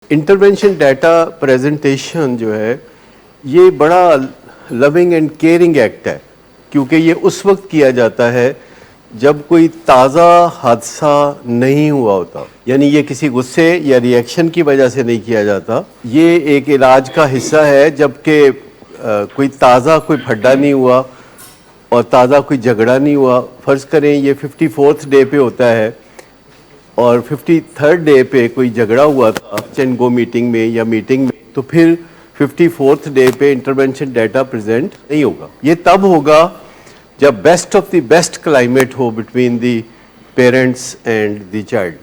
Intervention data presentation जो है ये बड़ा लविंग एंड केयरिंग एक्ट है, क्योंकि ये उस वक्त किया जाता है जब कोई ताज़ा हादसा नहीं हुआ होता, यानी ये किसी गुस्से या रिएक्शन की वजह से नहीं किया जाता। ये एक इलाज का हिस्सा है जबकि कोई ताज़ा कोई फड्डा नहीं हुआ और ताज़ा कोई झगड़ा नहीं हुआ। फ़र्ज़ करें ये 54th डे पे होता है और 53rd डे पे कोई झगड़ा हुआ था चैन गो मीटिंग में या मीटिंग में, तो फिर 54th डे पे इंटरवेंशन डाटा प्रेजेंट नहीं होगा। ये तब होगा जब best of the best climate हो between the parents and the child,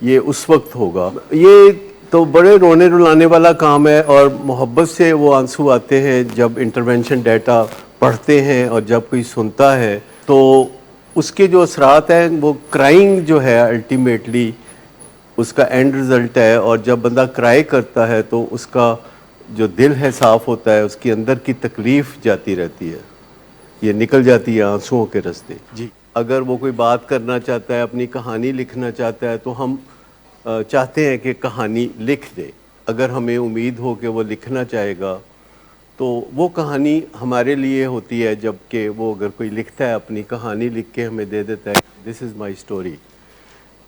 ये उस वक्त होगा। ये तो बड़े रोने रुलाने वाला काम है और मोहब्बत से वो आंसू आते हैं जब इंटरवेंशन डाटा पढ़ते हैं और जब कोई सुनता है तो उसके जो असरात हैं वो क्राइंग जो है अल्टीमेटली उसका एंड रिज़ल्ट है। और जब बंदा क्राई करता है तो उसका जो दिल है साफ़ होता है, उसके अंदर की तकलीफ़ जाती रहती है, ये निकल जाती है आंसुओं के रास्ते। जी, अगर वो कोई बात करना चाहता है, अपनी कहानी लिखना चाहता है, तो हम चाहते हैं कि कहानी लिख दे। अगर हमें उम्मीद हो कि वो लिखना चाहेगा तो वो कहानी हमारे लिए होती है, जबकि वो अगर कोई लिखता है अपनी कहानी लिख के हमें दे देता है, this is my story.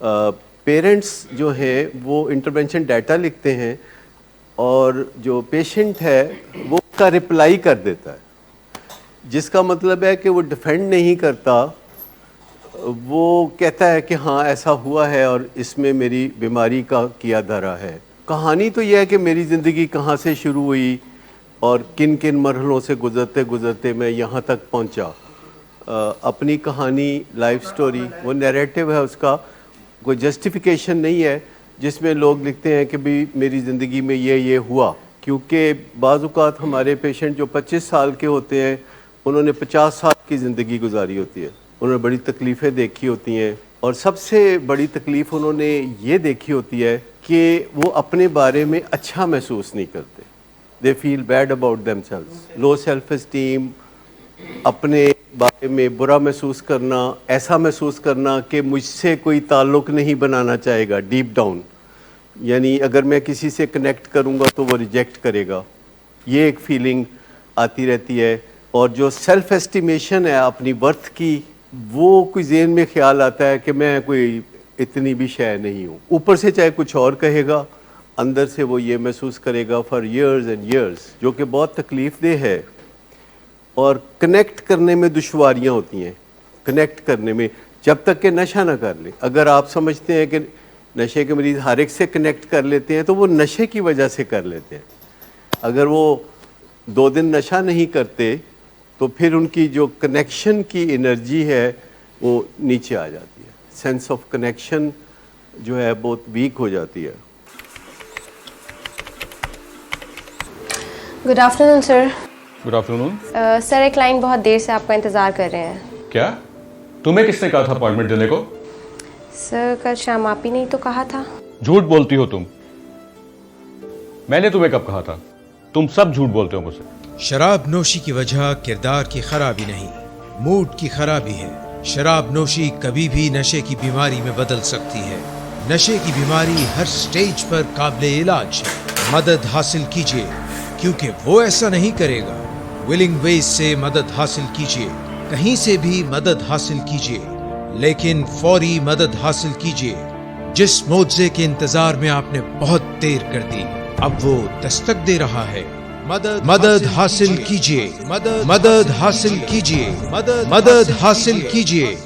Parents जो हैं वो इंटरवेंशन डाटा लिखते हैं और जो पेशेंट है वो उसका रिप्लाई कर देता है, जिसका मतलब है कि वो डिफेंड नहीं करता, वो कहता है कि हाँ ऐसा हुआ है और इसमें मेरी बीमारी का किया धरा है। कहानी तो यह है कि मेरी ज़िंदगी कहाँ से शुरू हुई और किन किन मरहलों से गुज़रते गुज़रते मैं यहाँ तक पहुँचा। अपनी कहानी, लाइफ स्टोरी, वो नैरेटिव है, उसका कोई जस्टिफिकेशन नहीं है जिसमें लोग लिखते हैं कि भी मेरी ज़िंदगी में ये हुआ। क्योंकि बाज़ औक़ात हमारे पेशेंट जो 25 साल के होते हैं उन्होंने 50 साल की ज़िंदगी गुजारी होती है, उन्होंने बड़ी तकलीफ़ें देखी होती हैं और सबसे बड़ी तकलीफ़ उन्होंने ये देखी होती है कि वो अपने बारे में अच्छा महसूस नहीं करते। They feel bad about themselves, low self esteem, अपने बारे में बुरा महसूस करना, ऐसा महसूस करना कि मुझसे कोई ताल्लुक़ नहीं बनाना चाहेगा डीप डाउन, यानी अगर मैं किसी से कनेक्ट करूँगा तो वो रिजेक्ट करेगा, ये एक फीलिंग आती रहती है। और जो सेल्फ एस्टीमेशन है अपनी वर्थ की, वो कोई ज़हन में ख्याल आता है कि मैं कोई इतनी भी शय नहीं हूँ। ऊपर से चाहे कुछ और कहेगा, अंदर से वो ये महसूस करेगा फॉर ईयर्स एंड ईयर्स, जो कि बहुत तकलीफ़ देह है। और कनेक्ट करने में दुश्वारियाँ होती हैं, कनेक्ट करने में, जब तक कि नशा ना कर ले। अगर आप समझते हैं कि नशे के मरीज़ हर एक से कनेक्ट कर लेते हैं तो वो नशे की वजह से कर लेते हैं। अगर वो 2 दिन नशा नहीं करते तो फिर उनकी जो कनेक्शन की एनर्जी है वो नीचे आ जाती है, सेंस ऑफ कनेक्शन जो है बहुत वीक हो जाती है। Good afternoon sir. Good afternoon. Sir एक क्लाइंट बहुत देर से आपका इंतज़ार कर रहे हैं। क्या? तुम्हें किसने कहा था अपॉइंटमेंट देने को? सर कल शाम आप ही नहीं तो कहा था। झूठ बोलती हो तुम। मैंने तुम्हें कब कहा था? तुम सब झूठ बोलते हो मुझसे। शराब नोशी की वजह किरदार की खराबी नहीं, मूड की खराबी है। शराब नोशी कभी भी नशे की बीमारी में बदल सकती है। नशे की बीमारी हर स्टेज पर काबिले इलाज है। मदद हासिल कीजिए, क्योंकि वो ऐसा नहीं करेगा। विलिंग वेज से मदद हासिल कीजिए, कहीं से भी मदद हासिल कीजिए, लेकिन फौरी मदद हासिल कीजिए। जिस मोज़े के इंतजार में आपने बहुत देर कर दी, अब वो दस्तक दे रहा है। मदद हासिल कीजिए, मदद हासिल कीजिए, मदद हासिल कीजिए।